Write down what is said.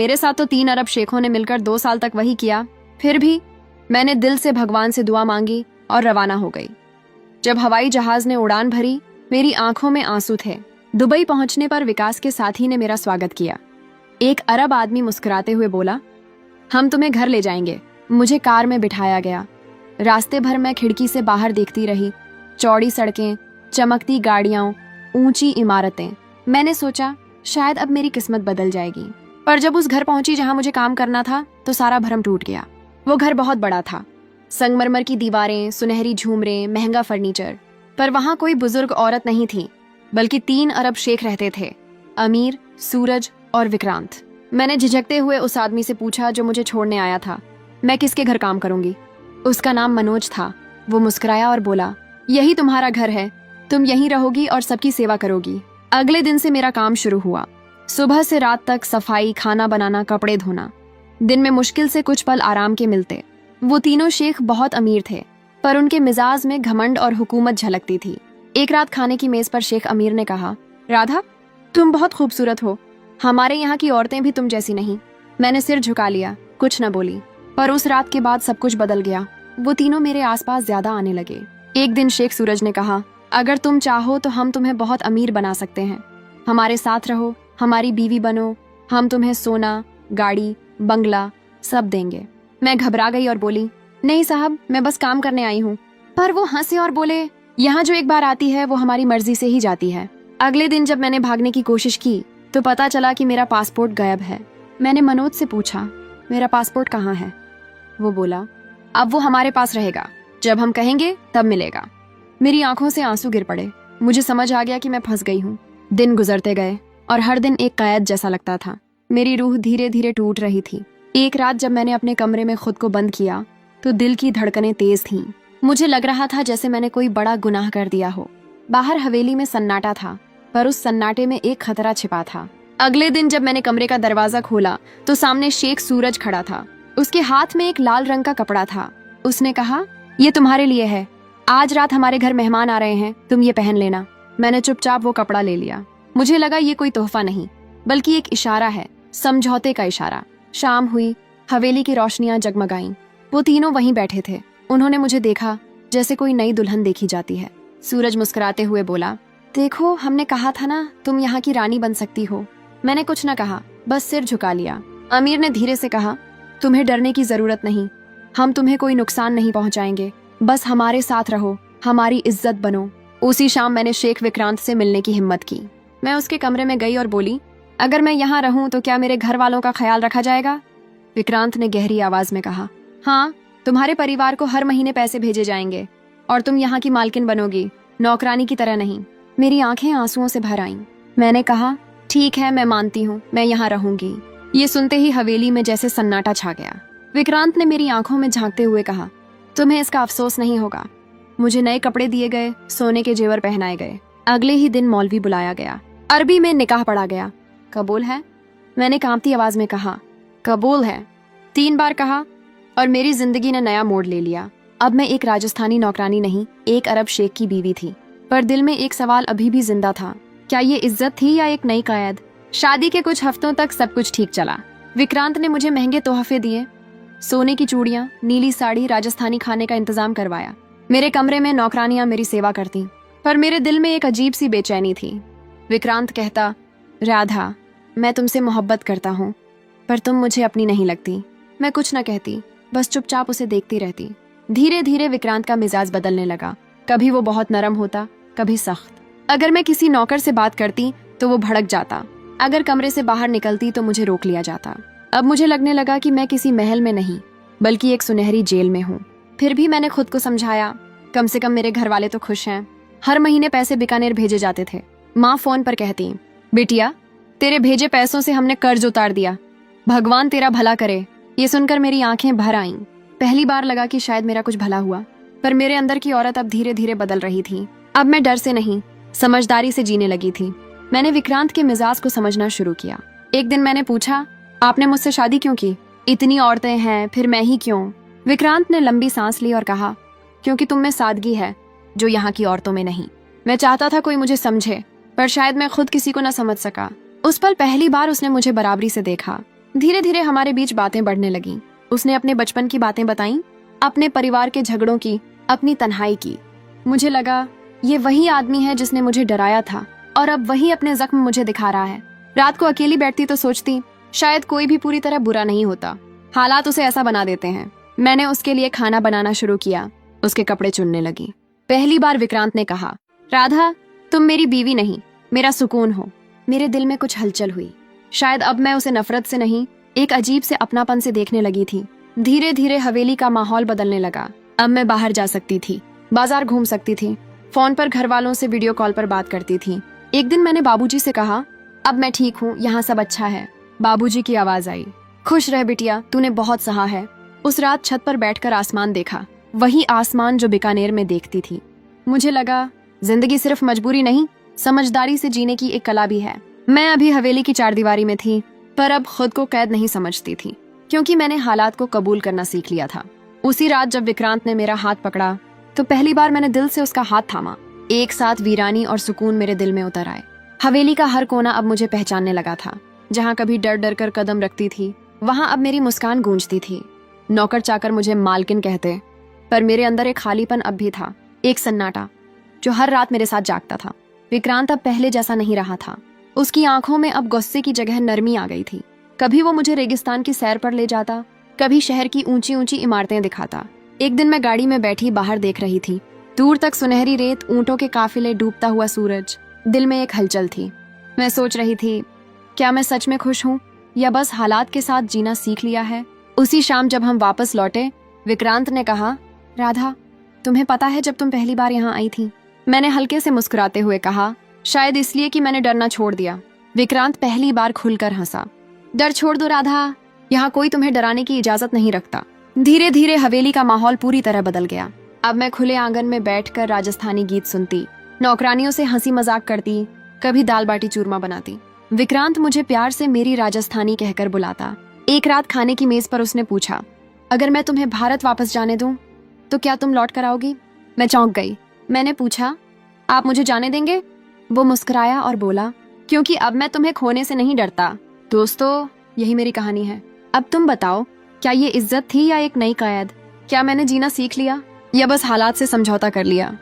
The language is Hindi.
मेरे साथ तो 3 अरब शेखों ने मिलकर 2 साल तक वही किया। फिर भी मैंने दिल से भगवान से दुआ मांगी और रवाना हो गई। जब हवाई जहाज ने उड़ान भरी, मेरी आंखों में आंसू थे। दुबई पहुंचने पर विकास के साथी ने मेरा स्वागत किया। एक अरब आदमी मुस्कुराते हुए बोला, हम तुम्हें घर ले जाएंगे। मुझे कार में बिठाया गया। रास्ते भर मैं खिड़की से बाहर देखती रही, चौड़ी सड़कें, चमकती गाड़ियां, ऊंची इमारतें। मैंने सोचा शायद अब मेरी किस्मत बदल जाएगी। पर जब उस घर पहुंची जहां मुझे काम करना था तो सारा भरम टूट गया। वो घर बहुत बड़ा था, संगमरमर की दीवारें, सुनहरी झूमरें, महंगा फर्नीचर। पर वहां कोई बुजुर्ग औरत नहीं थी, बल्कि 3 अरब शेख रहते थे, अमीर, सूरज और विक्रांत। मैंने झिझकते हुए उस आदमी से पूछा जो मुझे छोड़ने आया था, मैं किसके घर काम करूंगी? उसका नाम मनोज था। वो मुस्कुराया और बोला, यही तुम्हारा घर है, तुम यहीं रहोगी और सबकी सेवा करोगी। अगले दिन से मेरा काम शुरू हुआ। सुबह से रात तक सफाई, खाना बनाना, कपड़े धोना। दिन में मुश्किल से कुछ पल आराम के मिलते। वो तीनों शेख बहुत अमीर थे, पर उनके मिजाज में घमंड और हुकूमत झलकती थी। एक रात खाने की मेज पर शेख अमीर ने कहा, राधा, तुम बहुत खूबसूरत हो। हमारे यहाँ की औरतें भी तुम जैसी नहीं। मैंने सिर झुका लिया, कुछ न बोली। पर उस रात के बाद सब कुछ बदल गया। वो तीनों मेरे आसपास ज्यादा आने लगे। एक दिन शेख सूरज ने कहा, अगर तुम चाहो तो हम तुम्हें बहुत अमीर बना सकते हैं। हमारे साथ रहो, हमारी बीवी बनो, हम तुम्हें सोना, गाड़ी, बंगला सब देंगे। मैं घबरा गई और बोली, नहीं साहब, मैं बस काम करने आई हूँ। पर वो हंसे और बोले, यहाँ जो एक बार आती है वो हमारी मर्जी से ही जाती है। अगले दिन जब मैंने भागने की कोशिश की तो पता चला कि मेरा पासपोर्ट गायब है। मैंने मनोज से पूछा, मेरा पासपोर्ट कहाँ है? वो बोला, अब वो हमारे पास रहेगा, जब हम कहेंगे तब मिलेगा। मेरी आंखों से आंसू गिर पड़े। मुझे समझ आ गया कि मैं फंस गई हूँ। दिन गुजरते गए और हर दिन एक कैद जैसा लगता था। मेरी रूह धीरे धीरे टूट रही थी। एक रात जब मैंने अपने कमरे में खुद को बंद किया तो दिल की धड़कनें तेज थीं। मुझे लग रहा था जैसे मैंने कोई बड़ा गुनाह कर दिया हो। बाहर हवेली में सन्नाटा था, पर उस सन्नाटे में एक खतरा छिपा था। अगले दिन जब मैंने कमरे का दरवाजा खोला तो सामने शेख सूरज खड़ा था। उसके हाथ में एक लाल रंग का कपड़ा था। उसने कहा, ये तुम्हारे लिए है। आज रात हमारे घर मेहमान आ रहे हैं, तुम ये पहन लेना। मैंने चुपचाप वो कपड़ा ले लिया। मुझे लगा ये कोई तोहफा नहीं, बल्कि एक इशारा है, समझौते का इशारा। शाम हुई, हवेली की रोशनियां जगमगाईं। वो तीनों वहीं बैठे थे। उन्होंने मुझे देखा जैसे कोई नई दुल्हन देखी जाती है। सूरज मुस्कुराते हुए बोला, देखो, हमने कहा था ना तुम यहाँ की रानी बन सकती हो। मैंने कुछ न कहा, बस सिर झुका लिया। अमीर ने धीरे से कहा, तुम्हें डरने की जरूरत नहीं, हम तुम्हें कोई नुकसान नहीं पहुंचाएंगे। बस हमारे साथ रहो, हमारी इज्जत बनो। उसी शाम मैंने शेख विक्रांत से मिलने की हिम्मत की। मैं उसके कमरे में गई और बोली, अगर मैं यहाँ रहूं तो क्या मेरे घर वालों का ख्याल रखा जाएगा? विक्रांत ने गहरी आवाज में कहा, हाँ, तुम्हारे परिवार को हर महीने पैसे भेजे जाएंगे और तुम यहाँ की मालकिन बनोगी, नौकरानी की तरह नहीं। मेरी आंखें आंसुओं से भर आईं। मैंने कहा, ठीक है, मैं मानती हूँ, मैं यहाँ रहूंगी। ये सुनते ही हवेली में जैसे सन्नाटा छा गया। विक्रांत ने मेरी आंखों में झांकते हुए कहा, तुम्हें इसका अफसोस नहीं होगा। मुझे नए कपड़े दिए गए, सोने के जेवर पहनाए गए। अगले ही दिन मौलवी बुलाया गया। अरबी में निकाह पढ़ा गया। कबूल है? मैंने कांपती आवाज में कहा, कबूल है। 3 बार कहा और मेरी जिंदगी ने नया मोड़ ले लिया। अब मैं एक राजस्थानी नौकरानी नहीं, एक अरब शेख की बीवी थी। पर दिल में एक सवाल अभी भी जिंदा था, क्या ये इज्जत थी या एक नई कैद? शादी के कुछ हफ्तों तक सब कुछ ठीक चला। विक्रांत ने मुझे महंगे तोहफे दिए, सोने की चूड़ियां, नीली साड़ी, राजस्थानी खाने का इंतजाम करवाया। मेरे कमरे में नौकरानियां मेरी सेवा करती, पर मेरे दिल में एक अजीब सी बेचैनी थी। विक्रांत कहता, राधा, मैं तुमसे मोहब्बत करता हूँ, पर तुम मुझे अपनी नहीं लगती। मैं कुछ न कहती, बस चुपचाप उसे देखती रहती। धीरे धीरे विक्रांत का मिजाज बदलने लगा। कभी वो बहुत नरम होता, कभी सख्त। अगर मैं किसी नौकर से बात करती तो वो भड़क जाता। अगर कमरे से बाहर निकलती तो मुझे रोक लिया जाता। अब मुझे लगने लगा कि मैं किसी महल में नहीं, बल्कि एक सुनहरी जेल में हूँ। फिर भी मैंने खुद को समझाया, कम से कम मेरे घर वाले तो खुश हैं। हर महीने पैसे बीकानेर भेजे जाते थे। माँ फोन पर कहती, बिटिया, तेरे भेजे पैसों से हमने कर्ज उतार दिया, भगवान तेरा भला करे। ये सुनकर मेरी आंखें भर आईं। पहली बार लगा कि शायद मेरा कुछ भला हुआ, पर मेरे अंदर की औरत अब धीरे धीरे बदल रही थी। अब मैं डर से नहीं, समझदारी से जीने लगी थी। मैंने विक्रांत के मिजाज को समझना शुरू किया। एक दिन मैंने पूछा, आपने मुझसे शादी क्यों की? इतनी औरतें हैं, फिर मैं ही क्यों? विक्रांत ने लंबी सांस ली और कहा, क्योंकि तुम में सादगी है जो यहाँ की औरतों में नहीं। मैं चाहता था कोई मुझे समझे, पर शायद मैं खुद किसी को न समझ सका। उस पल पहली बार उसने मुझे बराबरी से देखा। धीरे धीरे हमारे बीच बातें बढ़ने लगी। उसने अपने बचपन की बातें बताई, अपने परिवार के झगड़ों की, अपनी तन्हाई की। मुझे लगा ये वही आदमी है जिसने मुझे डराया था और अब वही अपने जख्म मुझे दिखा रहा है। रात को अकेली बैठती तो सोचती शायद कोई भी पूरी तरह बुरा नहीं होता, हालात उसे ऐसा बना देते हैं। मैंने उसके लिए खाना बनाना शुरू किया, उसके कपड़े चुनने लगी। पहली बार विक्रांत ने कहा, राधा तुम मेरी बीवी नहीं, मेरा सुकून हो। मेरे दिल में कुछ हलचल हुई। शायद अब मैं उसे नफरत से नहीं, एक अजीब से अपनापन से देखने लगी थी। धीरे धीरे हवेली का माहौल बदलने लगा। अब मैं बाहर जा सकती थी, बाजार घूम सकती थी, फोन पर घर वालों से वीडियो कॉल पर बात करती थी। एक दिन मैंने बाबूजी से कहा, अब मैं ठीक हूँ, यहाँ सब अच्छा है। बाबूजी की आवाज आई, खुश रह बिटिया, तूने बहुत सहा है। उस रात छत पर बैठकर आसमान देखा, वही आसमान जो बीकानेर में देखती थी। मुझे लगा जिंदगी सिर्फ मजबूरी नहीं, समझदारी से जीने की एक कला भी है। मैं अभी हवेली की चारदीवारी में थी, पर अब खुद को कैद नहीं समझती थी, क्योंकि मैंने हालात को कबूल करना सीख लिया था। उसी रात जब विक्रांत ने मेरा हाथ पकड़ा तो पहली बार मैंने दिल से उसका हाथ थामा। एक साथ वीरानी और सुकून मेरे दिल में उतर आए। हवेली का हर कोना अब मुझे पहचानने लगा था। जहाँ कभी डर डर कर कदम रखती थी, वहां अब मेरी मुस्कान गूंजती थी। नौकर चाकर मुझे मालकिन कहते, पर मेरे अंदर एक खालीपन अब भी था, एक सन्नाटा जो हर रात मेरे साथ जागता था। विक्रांत अब पहले जैसा नहीं रहा था। उसकी आंखों में अब गुस्से की जगह नरमी आ गई थी। कभी वो मुझे रेगिस्तान की सैर पर ले जाता, कभी शहर की ऊंची ऊंची इमारतें दिखाता। एक दिन मैं गाड़ी में बैठी बाहर देख रही थी, दूर तक सुनहरी रेत, ऊंटों के काफिले, डूबता हुआ सूरज। दिल में एक हलचल थी। मैं सोच रही थी, क्या मैं सच में खुश हूँ या बस हालात के साथ जीना सीख लिया है। उसी शाम जब हम वापस लौटे, विक्रांत ने कहा, राधा तुम्हें पता है जब तुम पहली बार यहाँ आई थी? मैंने हल्के से मुस्कुराते हुए कहा, शायद इसलिए कि मैंने डरना छोड़ दिया। विक्रांत पहली बार खुलकर हंसा। डर छोड़ दो राधा, यहाँ कोई तुम्हें डराने की इजाजत नहीं रखता। धीरे धीरे हवेली का माहौल पूरी तरह बदल गया। अब मैं खुले आंगन में बैठकर राजस्थानी गीत सुनती, नौकरानियों से हंसी मजाक करती, कभी दाल बाटी चूरमा बनाती। विक्रांत मुझे प्यार से मेरी राजस्थानी कहकर बुलाता। एक रात खाने की मेज पर उसने पूछा, अगर मैं तुम्हें भारत वापस जाने दूं तो क्या तुम लौट कर आओगी? मैं चौंक गई। मैंने पूछा, आप मुझे जाने देंगे? वो मुस्कुराया और बोला, क्योंकि अब मैं तुम्हें खोने से नहीं डरता। दोस्तों, यही मेरी कहानी है। अब तुम बताओ, क्या ये इज्जत थी या एक नई कैद? क्या मैंने जीना सीख लिया या बस हालात से समझौता कर लिया?